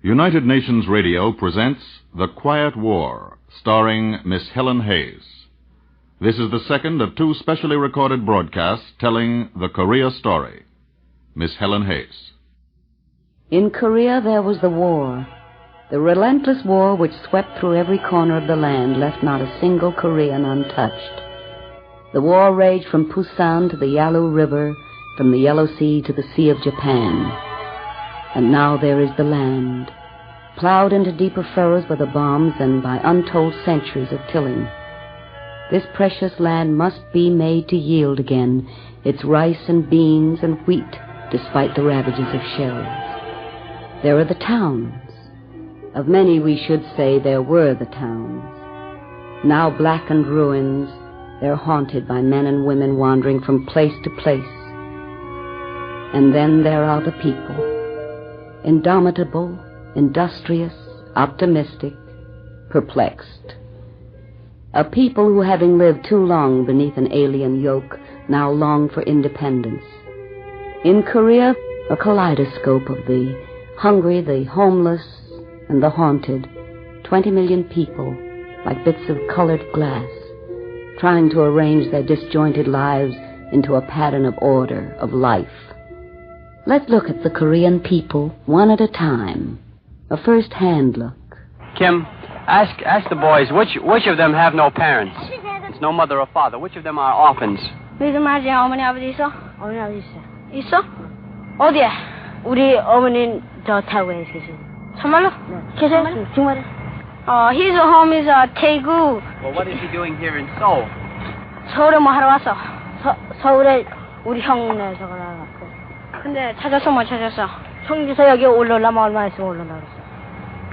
United Nations Radio presents The Quiet War, starring Miss Helen Hayes. This is the second of two specially recorded broadcasts telling the Korea story. Miss Helen Hayes. In Korea there was the war. The relentless war which swept through every corner of the land, left not a single Korean untouched. The war raged from Pusan to the Yalu River, from the Yellow Sea to the Sea of Japan. And now there is the land, plowed into deeper furrows by the bombs and by untold centuries of tilling. This precious land must be made to yield again its rice and beans and wheat, despite the ravages of shells. There are the towns. Of many we should say there were the towns. Now blackened ruins, they're haunted by men and women wandering from place to place. And then there are the people, indomitable, industrious, optimistic, perplexed. A people who, having lived too long beneath an alien yoke, now long for independence. In Korea, a kaleidoscope of the hungry, the homeless, and the haunted, 20 million people, like bits of colored glass, trying to arrange their disjointed lives into a pattern of order, of life. Let's look at the Korean people one at a time. A first-hand look. Kim, ask the boys, which of them have no parents? It's no mother or father. Which of them are orphans? 요즘 말이야, 어머니 아버지 있어? 어머니 아버지 있어. 있어? 어디에? 우리 어머니는 저 타구에 계세요. 정말로? 네. 계세요? 정말요? His home is Daegu. Well, what is he doing here in Seoul? 서울에 뭐 하러 왔어? 서울에 우리 형네에서 가라고. 근데 찾았어, 못 찾았어? 형기서 여기 올라오려면 얼마 있으면 올라오라 그랬어.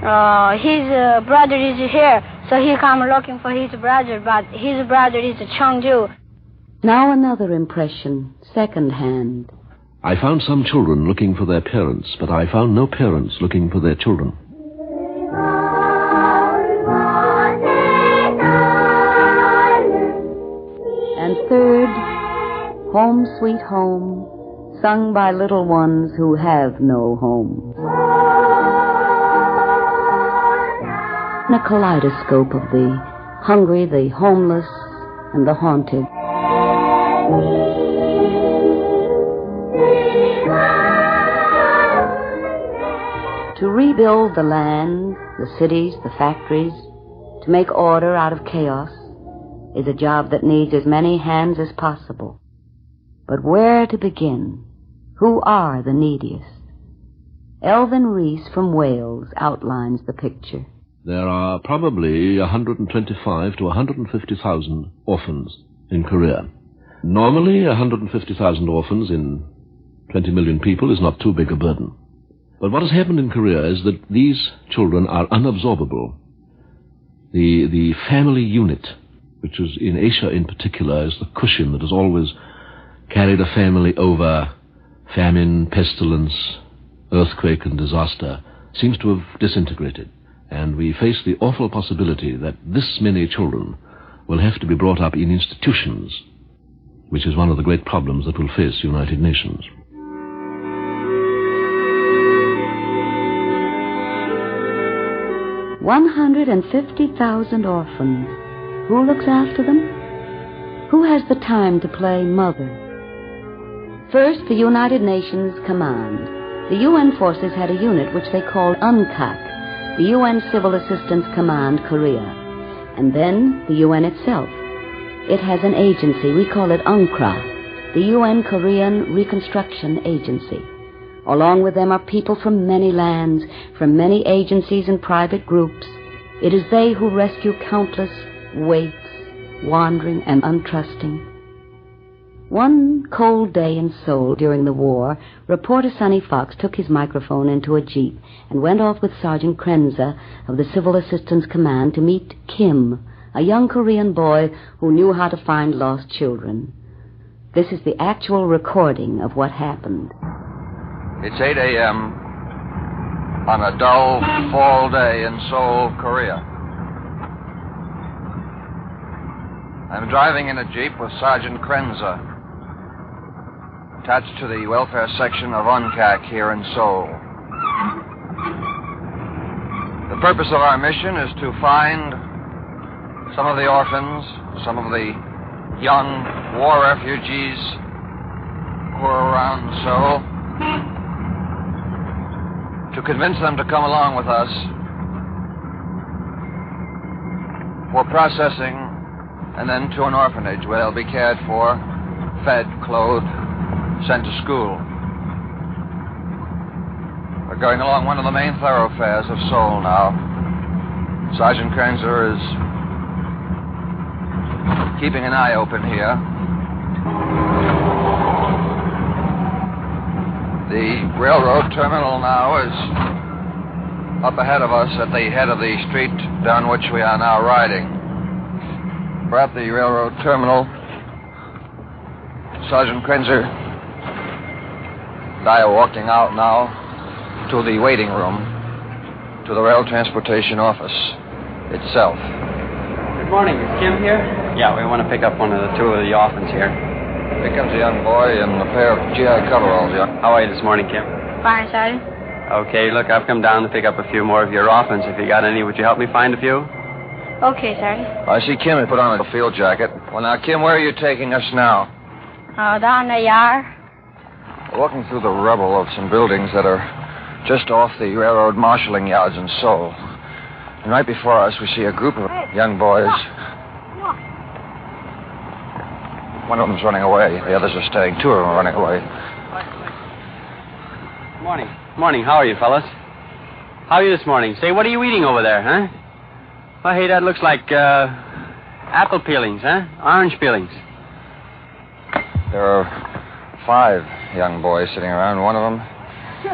His brother is here, so he come looking for his brother, but his brother is Cheongju. Now another impression, second-hand. I found some children looking for their parents, but I found no parents looking for their children. And third, Home Sweet Home, sung by little ones who have no home. A kaleidoscope of the hungry, the homeless, and the haunted. To rebuild the land, the cities, the factories, to make order out of chaos, is a job that needs as many hands as possible. But where to begin? Who are the neediest? Elvin Rees from Wales outlines the picture. There are probably 125 to 150,000 orphans in Korea. Normally, 150,000 orphans in 20 million people is not too big a burden. But what has happened in Korea is that these children are unabsorbable. The family unit, which is in Asia in particular, is the cushion that has always carried a family over famine, pestilence, earthquake, and disaster, seems to have disintegrated. And we face the awful possibility that this many children will have to be brought up in institutions, which is one of the great problems that will face the United Nations. $150,000 orphans. Who looks after them? Who has the time to play mother? First, the United Nations Command. The UN forces had a unit which they called UNCAC, the UN Civil Assistance Command, Korea. And then the UN itself. It has an agency, we call it UNCRA, the UN Korean Reconstruction Agency. Along with them are people from many lands, from many agencies and private groups. It is they who rescue countless waifs, wandering and untrusting. One cold day in Seoul during the war, reporter Sonny Fox took his microphone into a jeep and went off with Sergeant Krenza of the Civil Assistance Command to meet Kim, a young Korean boy who knew how to find lost children. This is the actual recording of what happened. It's 8 a.m. on a dull fall day in Seoul, Korea. I'm driving in a jeep with Sergeant Krenza, attached to the welfare section of UNCAC here in Seoul. purpose of our mission is to find some of the orphans, some of the young war refugees who are around Seoul, to convince them to come along with us for processing and then to an orphanage where they'll be cared for, fed, clothed, sent to school. We're going along one of the main thoroughfares of Seoul now. Sergeant Krenzer is keeping an eye open here. The railroad terminal now is up ahead of us at the head of the street down which we are now riding. We're at the railroad terminal. Sergeant Krenzer and I are walking out now to the waiting room, to the rail transportation office itself. Good morning. Is Kim here? Yeah, we want to pick up two of the orphans here. Here comes a young boy in a pair of GI coveralls. How are you this morning, Kim? Fine, Sergeant. Okay, look, I've come down to pick up a few more of your orphans. If you got any, would you help me find a few? Okay, Sergeant. I see Kim had put on a field jacket. Well, now, Kim, where are you taking us now? Down the yard. We're walking through the rubble of some buildings that are just off the railroad marshalling yards in Seoul. And right before us, we see a group of young boys. One of them's running away. The others are staying. Two of them are running away. Morning. Morning. How are you, fellas? How are you this morning? Say, what are you eating over there, huh? Well, hey, that looks like apple peelings, huh? Orange peelings. There are 5 young boys sitting around. One of them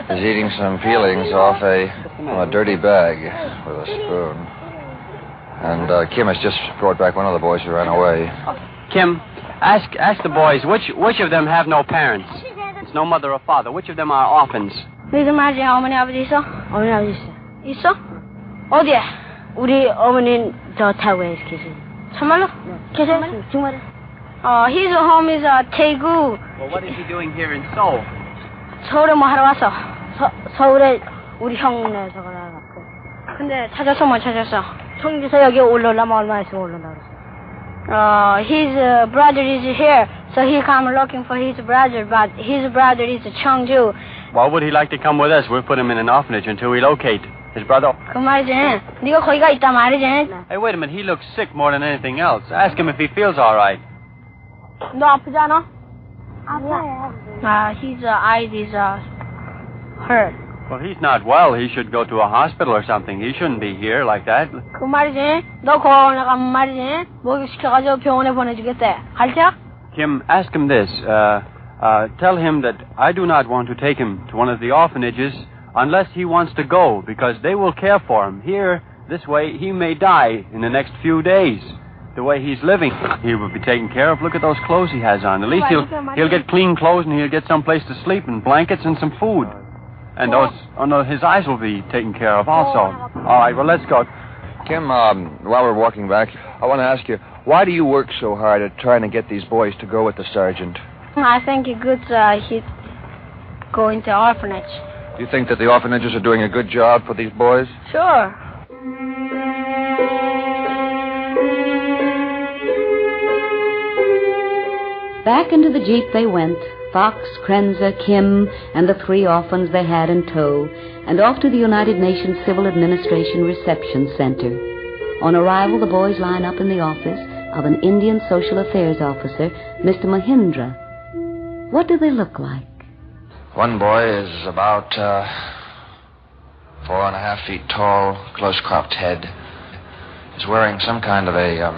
is eating some peelings off a dirty bag with a spoon. And Kim has just brought back one of the boys who ran away. Kim, ask the boys, which of them have no parents? It's no mother or father. Which of them are orphans? 믿음하지 어머니 아버지 있어? 어머니 아버지 있어. 있어? 어디에? 우리 어머니는 저 타구에 계세요. 참말로? 계세요? 정말로? His home is Daegu. Well, what is he doing here in Seoul? 서울에 뭐 하러 왔어? 서울에 우리 형네 저거 나갔고. 근데 찾았어 못 찾았어? 청주서 여기 올라오려면 얼마 있으면 올라온다 그랬어. His brother is here, so he come looking for his brother, but his brother is Cheongju. Why would he like to come with us? We'll put him in an orphanage until we locate his brother. 그 말이지. 네가 거기가 있단 말이지. Hey, wait a minute. He looks sick more than anything else. Ask him if he feels all right. 너 아프지 않아? 아파요. His eyes is hurt. Well, he's not well. He should go to a hospital or something. He shouldn't be here like that. 그 말이지. 너 거기 가면 말이지. 목욕시켜가지고 병원에 보내주겠대. 갈자? Kim, ask him this. Tell him that I do not want to take him to one of the orphanages unless he wants to go, because they will care for him. Here, this way, he may die in the next few days. The way he's living, he will be taken care of. Look at those clothes he has on. At least he'll get clean clothes and he'll get some place to sleep and blankets and some food. And his eyes will be taken care of also. All right, well, let's go. Kim, while we're walking back, I want to ask you, why do you work so hard at trying to get these boys to go with the sergeant? I think it's good he'd go into orphanage. Do you think that the orphanages are doing a good job for these boys? Sure. Back into the jeep they went, Fox, Krenzer, Kim, and the 3 orphans they had in tow, and off to the United Nations Civil Administration Reception Center. On arrival, the boys line up in the office of an Indian Social Affairs officer, Mr. Mahindra. What do they look like? One boy is about 4.5 feet tall, close-cropped head. He's wearing some kind of a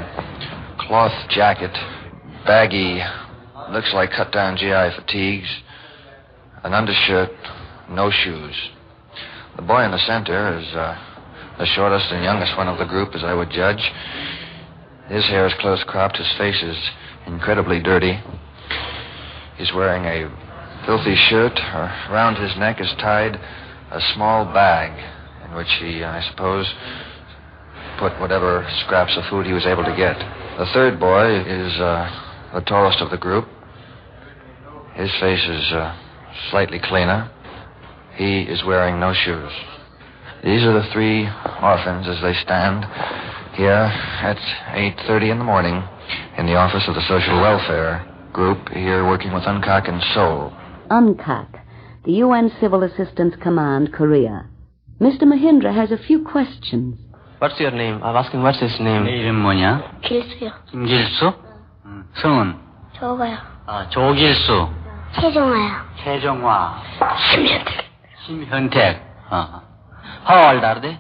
cloth jacket, baggy, looks like cut-down GI fatigues, an undershirt, no shoes. The boy in the center is the shortest and youngest one of the group, as I would judge. His hair is close-cropped. His face is incredibly dirty. He's wearing a filthy shirt. Around his neck is tied a small bag in which he, I suppose, put whatever scraps of food he was able to get. The third boy is the tallest of the group. His face is slightly cleaner. He is wearing no shoes. These are the 3 orphans as they stand here at 8:30 in the morning in the office of the Social Welfare Group here working with UNCAC and Seoul. UNCAC, the UN Civil Assistance Command, Korea. Mr. Mahindra has a few questions. What's your name? I'm asking what's his name. 이름 뭐냐? 길수요. 김길수? 성은? 저거요. 조길수. 최종화요. 최정화. 심현택. 심현택. How old are they?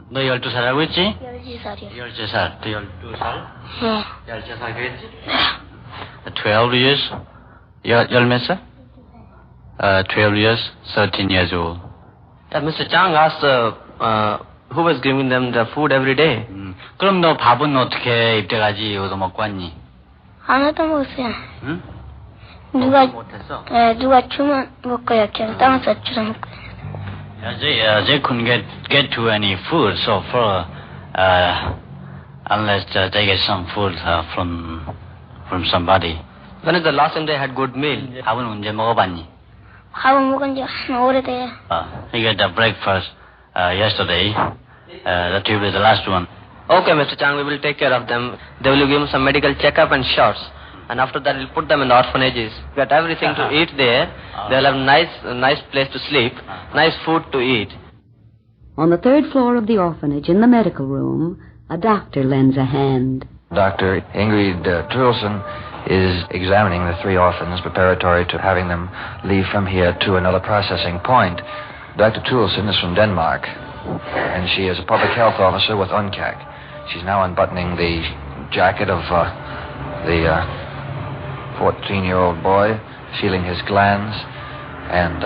너 12살이라고 했지? 12살이요. 13살. 또 12살? 네. 13살 그랬지? 12 years? 열 몇 살? 12 years, 13 years old. Mr. Chang asked who was giving them the food every day. 그럼 너 밥은 어떻게 입대가지 얻어 먹고 왔니? 안 얻어먹었어요. 응? 못했어? 네, 누가 주면 먹고요. 그냥 땅에서 주워 먹고요. They couldn't get to any food so far unless they get some food from somebody. When is the last time they had good meal? 밥은 언제 먹어봤니? 밥은 먹은 지 한 오래돼요. You got the breakfast yesterday. That will be the last one. Okay, Mr. Chang, we will take care of them. They will give them some medical checkup and shots. And after that, we'll put them in orphanages. We got everything to eat there. They'll have nice place to sleep, nice food to eat. On the 3rd floor of the orphanage, in the medical room, a doctor lends a hand. Dr. Ingrid Trulson is examining the 3 orphans preparatory to having them leave from here to another processing point. Dr. Trulson is from Denmark, and she is a public health officer with UNCAC. She's now unbuttoning the jacket of the 14-year-old boy, feeling his glands, and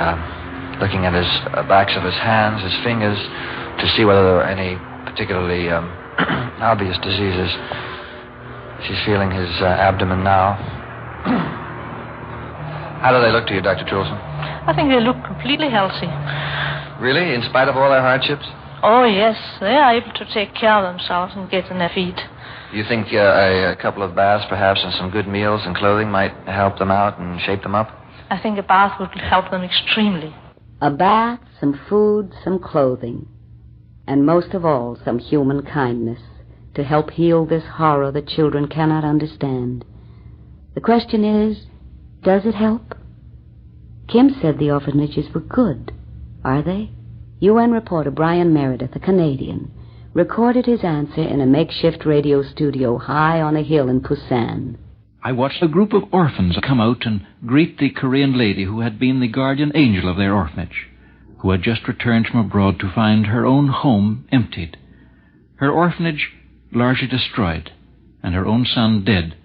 looking at his backs of his hands, his fingers, to see whether there are any particularly obvious diseases. She's feeling his abdomen now. How do they look to you, Dr. Trulson? I think they look completely healthy. Really? In spite of all their hardships? Oh, yes. They are able to take care of themselves and get on their feet. You think a couple of baths, perhaps, and some good meals and clothing might help them out and shape them up? I think a bath would help them extremely. A bath, some food, some clothing, and most of all, some human kindness to help heal this horror that children cannot understand. The question is, does it help? Kim said the orphanages were good. Are they? UN reporter Brian Meredith, a Canadian, recorded his answer in a makeshift radio studio high on a hill in Busan. I watched a group of orphans come out and greet the Korean lady who had been the guardian angel of their orphanage, who had just returned from abroad to find her own home emptied, her orphanage largely destroyed, and her own son dead,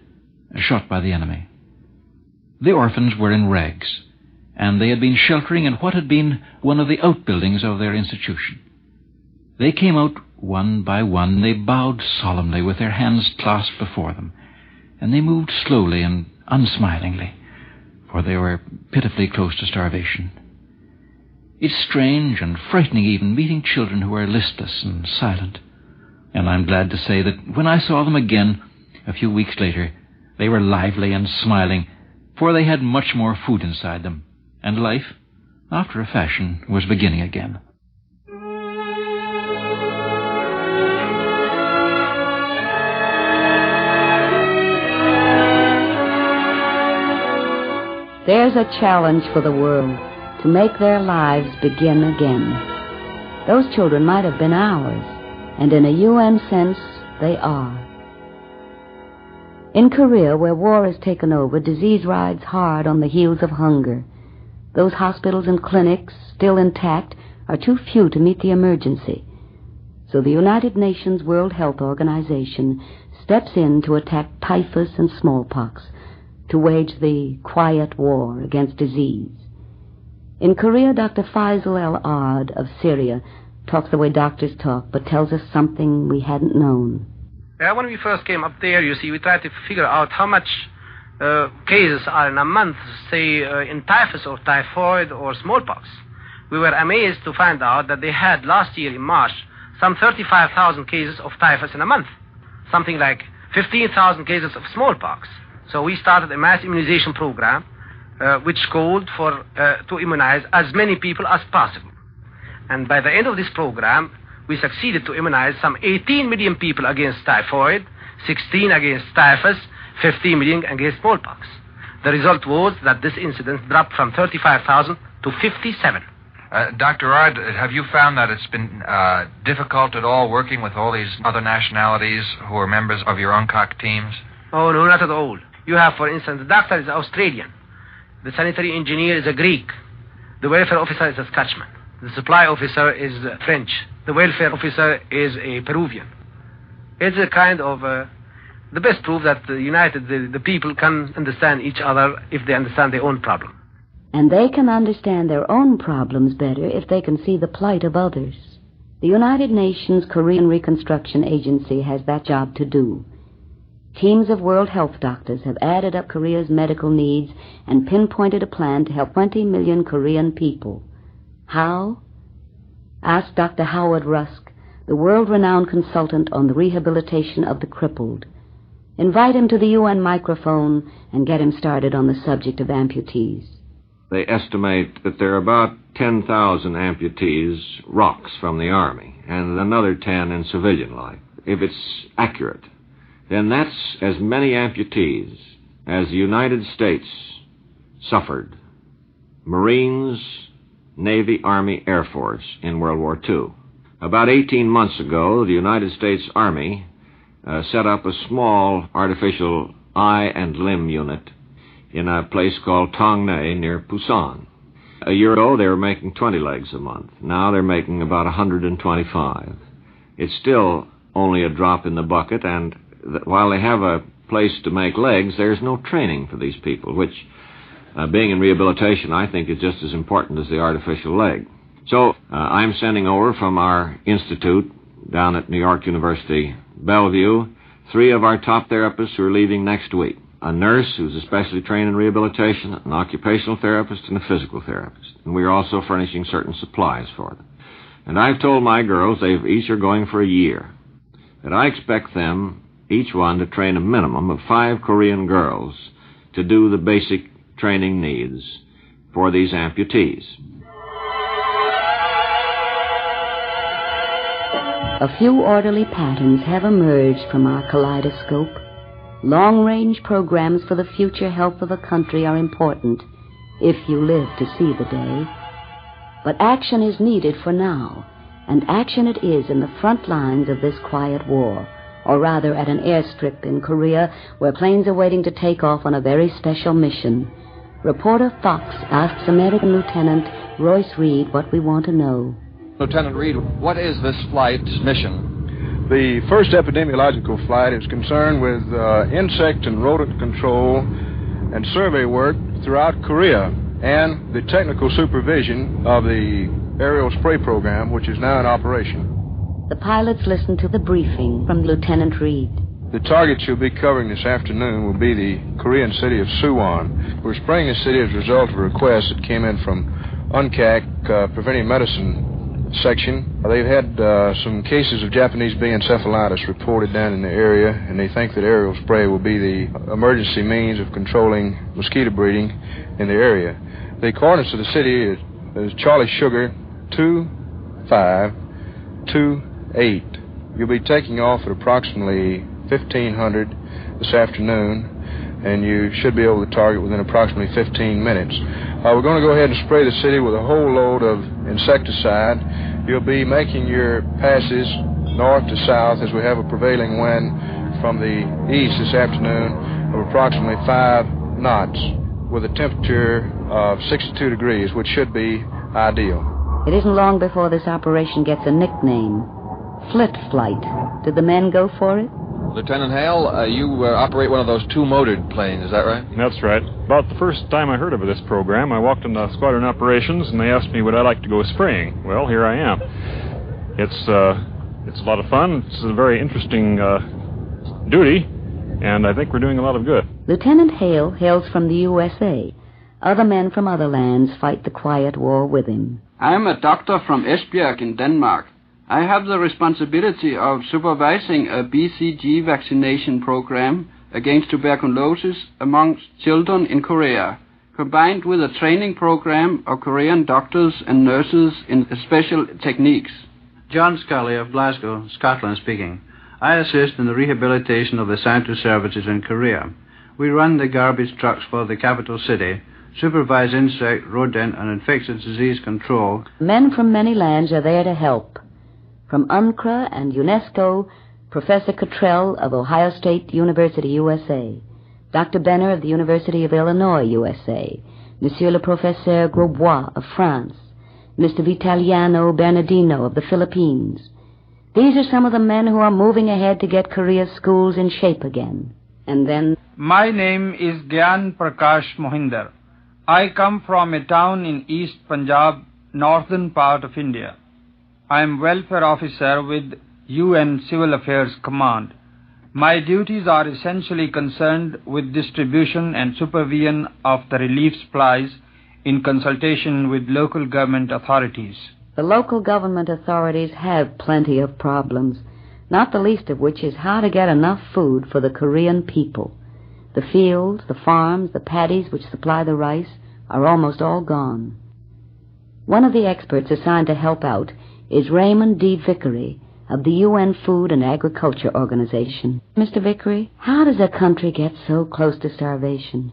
shot by the enemy. The orphans were in rags, and they had been sheltering in what had been one of the outbuildings of their institution. They came out one by one. They bowed solemnly with their hands clasped before them, and they moved slowly and unsmilingly, for they were pitifully close to starvation. It's strange and frightening even meeting children who are listless and silent, and I'm glad to say that when I saw them again a few weeks later, they were lively and smiling, for they had much more food inside them, and life, after a fashion, was beginning again. There's a challenge for the world to make their lives begin again. Those children might have been ours, and in a UN sense, they are. In Korea, where war has taken over, disease rides hard on the heels of hunger. Those hospitals and clinics, still intact, are too few to meet the emergency. So the United Nations World Health Organization steps in to attack typhus and smallpox, to wage the quiet war against disease. In Korea, Dr. Faisal El-Ard of Syria talks the way doctors talk, but tells us something we hadn't known. When we first came up there, you see, we tried to figure out how much cases are in a month, say, in typhus or typhoid or smallpox. We were amazed to find out that they had last year in March some 35,000 cases of typhus in a month, something like 15,000 cases of smallpox. So we started a mass immunization program which called for to immunize as many people as possible. And by the end of this program, we succeeded to immunize some 18 million people against typhoid, 16 against typhus, 15 million against smallpox. The result was that this incidence dropped from 35,000 to 57. Dr. Ard, have you found that it's been difficult at all working with all these other nationalities who are members of your UNCOC teams? Oh, no, not at all. You have, for instance, the doctor is Australian. The sanitary engineer is a Greek. The welfare officer is a Scotchman. The supply officer is French. The welfare officer is a Peruvian. It's a kind of the best proof that the people can understand each other if they understand their own problem. And they can understand their own problems better if they can see the plight of others. The United Nations Korean Reconstruction Agency has that job to do. Teams of World Health doctors have added up Korea's medical needs and pinpointed a plan to help 20 million Korean people. How? Ask Dr. Howard Rusk, the world-renowned consultant on the rehabilitation of the crippled. Invite him to the UN microphone and get him started on the subject of amputees. They estimate that there are about 10,000 amputees, rocks from the Army, and another 10 in civilian life. If it's accurate, then that's as many amputees as the United States suffered. Marines, Navy, Army, Air Force in World War II. About 18 months ago, the United States Army set up a small artificial eye and limb unit in a place called Tongnay near Busan. A year ago, they were making 20 legs a month. Now they're making about 125. It's still only a drop in the bucket, and while they have a place to make legs, there's no training for these people, which, being in rehabilitation, I think is just as important as the artificial leg. So I'm sending over from our institute down at New York University, Bellevue, 3 of our top therapists who are leaving next week. A nurse who's especially trained in rehabilitation, an occupational therapist, and a physical therapist. And we are also furnishing certain supplies for them. And I've told my girls, they each are going for a year, that I expect them, each one, to train a minimum of 5 Korean girls to do the basic training needs for these amputees. A few orderly patterns have emerged from our kaleidoscope. Long-range programs for the future health of a country are important if you live to see the day. But action is needed for now, and action it is in the front lines of this quiet war, or rather at an airstrip in Korea where planes are waiting to take off on a very special mission. Reporter Fox asks American Lieutenant Royce Reed what we want to know. Lieutenant Reed, what is this flight's mission? The first epidemiological flight is concerned with insect and rodent control and survey work throughout Korea and the technical supervision of the aerial spray program, which is now in operation. The pilots listen to the briefing from Lieutenant Reed. The targets you'll be covering this afternoon will be the Korean city of Suwon. We're spraying the city as a result of a request that came in from UNCAC Preventive Medicine Section. They've had some cases of Japanese bee encephalitis reported down in the area, and they think that aerial spray will be the emergency means of controlling mosquito breeding in the area. The coordinates of the city is Charlie Sugar 2528. You'll be taking off at approximately 1500 this afternoon, and you should be able to target within approximately 15 minutes. We're going to go ahead and spray the city with a whole load of insecticide. You'll be making your passes north to south as we have a prevailing wind from the east this afternoon of approximately 5 knots with a temperature of 62 degrees, which should be ideal. It isn't long before this operation gets a nickname, Flit Flight. Did the men go for it? Lieutenant Hale, you operate one of those 2-motored planes, is that right? That's right. About the first time I heard of this program, I walked into squadron operations, and they asked me would I like to go spraying. Well, here I am. It's a lot of fun. It's a very interesting duty, and I think we're doing a lot of good. Lieutenant Hale hails from the USA. Other men from other lands fight the quiet war with him. I am a doctor from Esbjerg in Denmark. I have the responsibility of supervising a BCG vaccination program against tuberculosis amongst children in Korea. combined with a training program of Korean doctors and nurses in special techniques. John Scully of Glasgow, Scotland speaking. I assist in the rehabilitation of the sanitary services in Korea. We run the garbage trucks for the capital city, supervise insect, rodent, and infectious disease control. Men from many lands are there to help. From UNCRA and UNESCO, Professor Cottrell of Ohio State University, USA, Dr. Benner of the University of Illinois, USA, Monsieur le Professeur Grosbois of France, Mr. Vitaliano Bernardino of the Philippines. These are some of the men who are moving ahead to get Korea's schools in shape again. And then... My name is Gyan Prakash Mohinder. I come from a town in East Punjab, northern part of India. I am welfare officer with UN Civil Affairs Command. My duties are essentially concerned with distribution and supervision of the relief supplies in consultation with local government authorities. The local government authorities have plenty of problems, not the least of which is how to get enough food for the Korean people. The fields, the farms, the paddies which supply the rice are almost all gone. One of the experts assigned to help out is Raymond D. Vickery of the UN Food and Agriculture Organization. Mr. Vickery, how does a country get so close to starvation?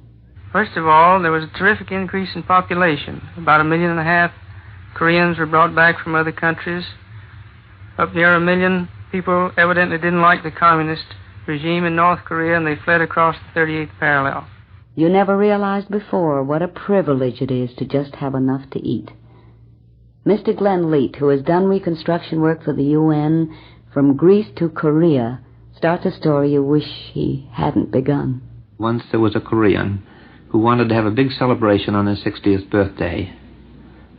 First of all, there was a terrific increase in population. About 1.5 million Koreans were brought back from other countries. Up near 1 million people evidently didn't like the communist regime in North Korea, and they fled across the 38th parallel. You never realized before what a privilege it is to just have enough to eat. Mr. Glenn Leet, who has done reconstruction work for the UN from Greece to Korea, starts a story you wish he hadn't begun. Once there was a Korean who wanted to have a big celebration on his 60th birthday,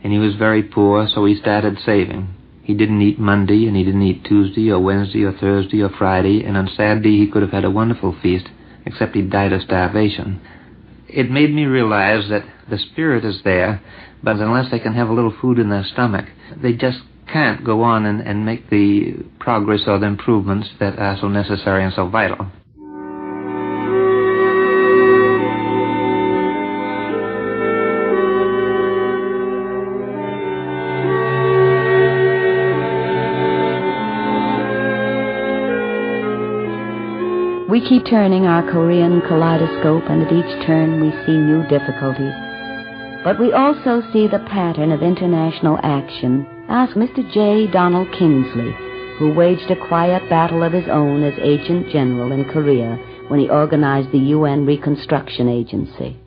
and he was very poor, so he started saving. He didn't eat Monday, and he didn't eat Tuesday or Wednesday or Thursday or Friday, and on Saturday he could have had a wonderful feast, except he died of starvation. It made me realize that the spirit is there, but unless they can have a little food in their stomach, they just can't go on and make the progress or the improvements that are so necessary and so vital. We keep turning our Korean kaleidoscope, and at each turn we see new difficulties. But we also see the pattern of international action. Ask Mr. J. Donald Kingsley, who waged a quiet battle of his own as Agent General in Korea when he organized the UN Reconstruction Agency.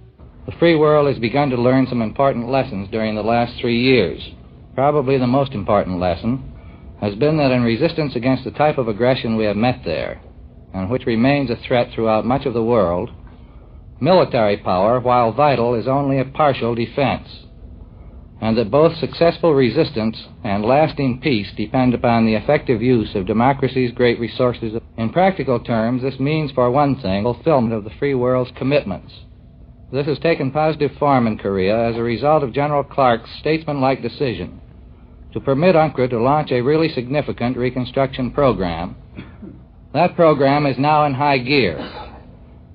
The free world has begun to learn some important lessons during the last 3 years. Probably the most important lesson has been that in resistance against the type of aggression we have met there, and which remains a threat throughout much of the world, military power, while vital, is only a partial defense, and that both successful resistance and lasting peace depend upon the effective use of democracy's great resources. In practical terms, this means, for one thing, fulfillment of the free world's commitments. This has taken positive form in Korea as a result of General Clark's statesmanlike decision to permit UNCRA to launch a really significant reconstruction program. That program is now in high gear,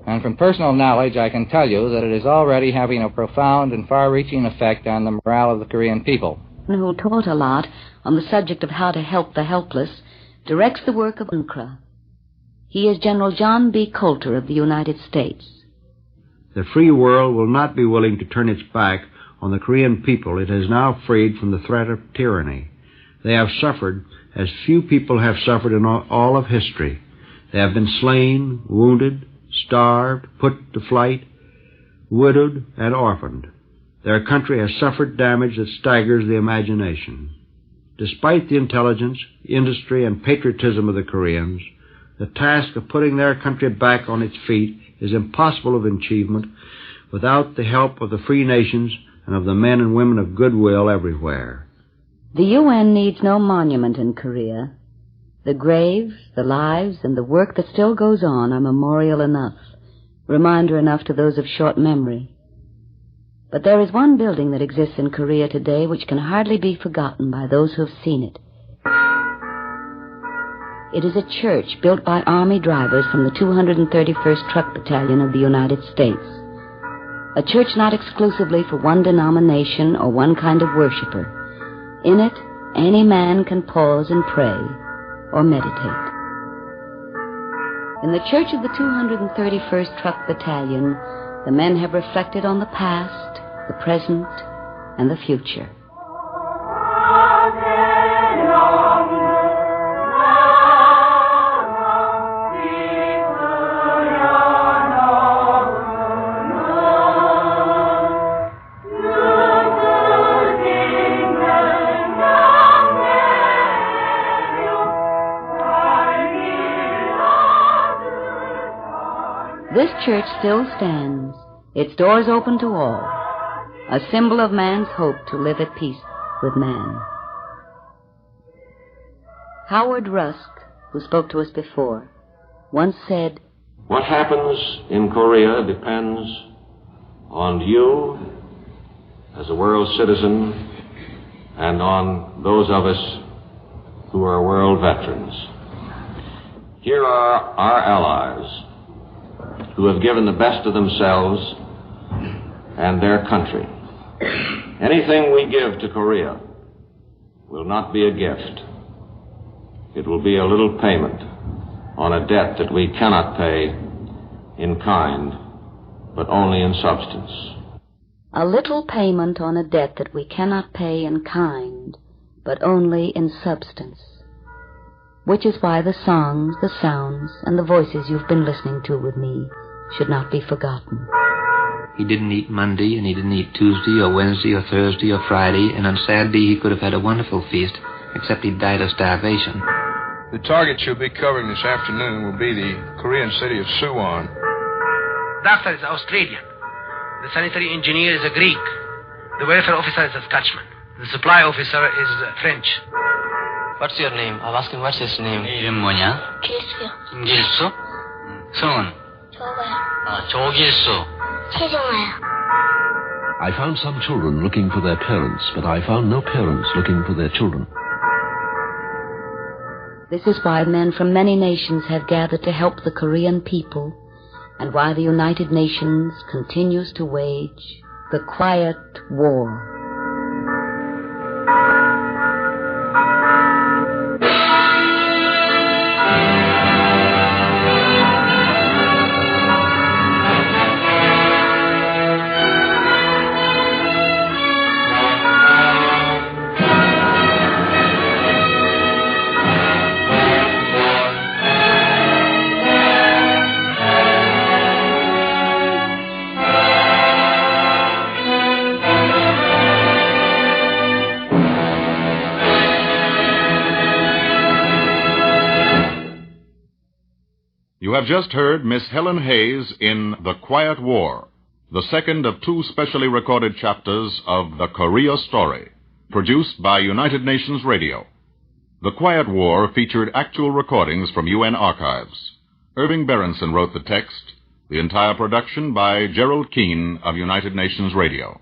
and from personal knowledge I can tell you that it is already having a profound and far-reaching effect on the morale of the Korean people. Who taught a lot on the subject of how to help the helpless, directs the work of UNCRA. He is General John B. Coulter of the United States. The free world will not be willing to turn its back on the Korean people it has now freed from the threat of tyranny. They have suffered as few people have suffered in all of history. They have been slain, wounded, starved, put to flight, widowed, and orphaned. Their country has suffered damage that staggers the imagination. Despite the intelligence, industry, and patriotism of the Koreans, the task of putting their country back on its feet is impossible of achievement without the help of the free nations and of the men and women of goodwill everywhere. The UN needs no monument in Korea. The graves, the lives, and the work that still goes on are memorial enough, reminder enough to those of short memory. But there is one building that exists in Korea today which can hardly be forgotten by those who have seen it. It is a church built by Army drivers from the 231st Truck Battalion of the United States. a church not exclusively for one denomination or one kind of worshiper. In it, any man can pause and pray or meditate. In the church of the 231st Truck Battalion, the men have reflected on the past, the present, and the future. This church still stands, its doors open to all, a symbol of man's hope to live at peace with man. Howard Rusk, who spoke to us before, once said, "What happens in Korea depends on you as a world citizen and on those of us who are world veterans. Here are our allies who have given the best of themselves and their country. Anything we give to Korea will not be a gift. It will be a little payment on a debt that we cannot pay in kind, but only in substance." A little payment on a debt that we cannot pay in kind, but only in substance. Which is why the songs, the sounds, and the voices you've been listening to with me should not be forgotten. He didn't eat Monday, and he didn't eat Tuesday, or Wednesday, or Thursday, or Friday, and on Saturday he could have had a wonderful feast, except he died of starvation. The target you'll be covering this afternoon will be the Korean city of Suwon. Doctor is Australian. The sanitary engineer is a Greek. The welfare officer is a Scotchman. The supply officer is French. What's your name? I've asked him what's his name. 이름 뭐냐? 길수요. 김길수? 성은? 조길수. 최정아요. I found some children looking for their parents, but I found no parents looking for their children. This is why men from many nations have gathered to help the Korean people, and why the United Nations continues to wage the quiet war. You have just heard Miss Helen Hayes in The Quiet War, the second of two specially recorded chapters of The Korea Story, produced by United Nations Radio. The Quiet War featured actual recordings from UN archives. Irving Berenson wrote the text, the entire production by Gerald Keane of United Nations Radio.